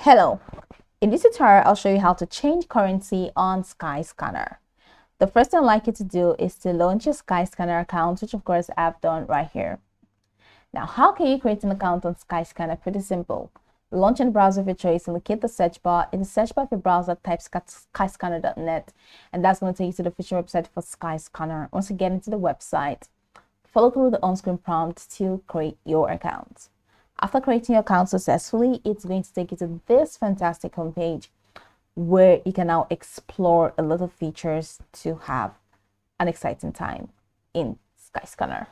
Hello, in this tutorial I'll show you how to change currency on Skyscanner. The first thing I'd like you to do is to launch your Skyscanner account, which of course I've done right here. Now, how can you create an account on Skyscanner? Pretty simple. Launch in the browser of your choice and locate the search bar. In the search bar of your browser, type skyscanner.net, and that's going to take you to the official website for Skyscanner. Once you get into the website, follow through the on-screen prompt to create your account. After creating your account successfully, it's going to take you to this fantastic homepage where you can now explore a lot of features to have an exciting time in Skyscanner.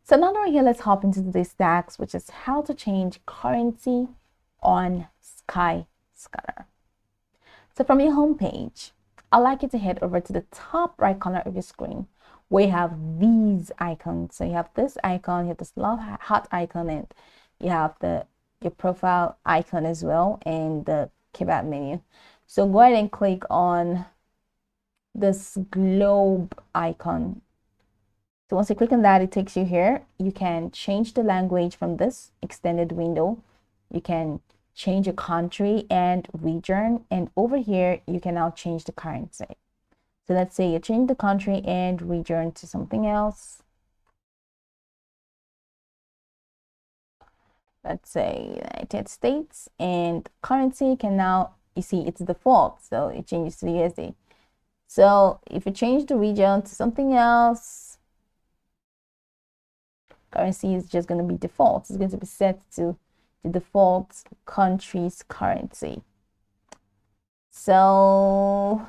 So now that we're here, let's hop into today's task, which is how to change currency on Skyscanner. So from your homepage, I'd like you to head over to the top right corner of your screen where you have these icons. So you have this icon, you have this love heart icon, and you have your profile icon as well, and the keypad menu. So go ahead and click on this globe icon. So once you click on that, it takes you here. You can change the language from this extended window. You can change your country and region, and over here you can now change the currency. So let's say you change the country and region to something else. Let's say United States, and currency can now, you see it's default, so it changes to USD. So if you change the region to something else, currency is just going to be default. It's going to be set to the default country's currency. So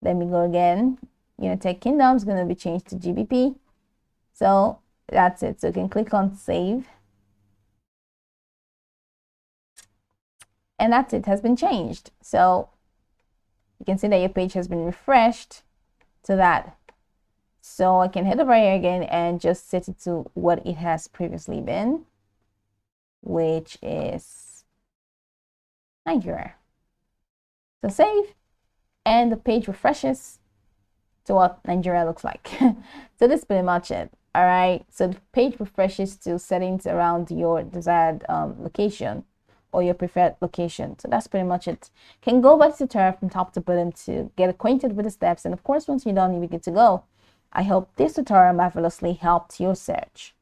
let me go again. United Kingdom is going to be changed to GBP. So that's it. So you can click on save. And that's it, has been changed. So you can see that your page has been refreshed to that. So I can head over here again and just set it to what it has previously been, which is Nigeria. So save, and the page refreshes to what Nigeria looks like. So that's pretty much it. All right, so the page refreshes to settings around your desired location or your preferred location. So that's pretty much it. You can go back to the tutorial from top to bottom to get acquainted with the steps, and of course once you're done, you'll be good to go. I hope this tutorial marvelously helped your search.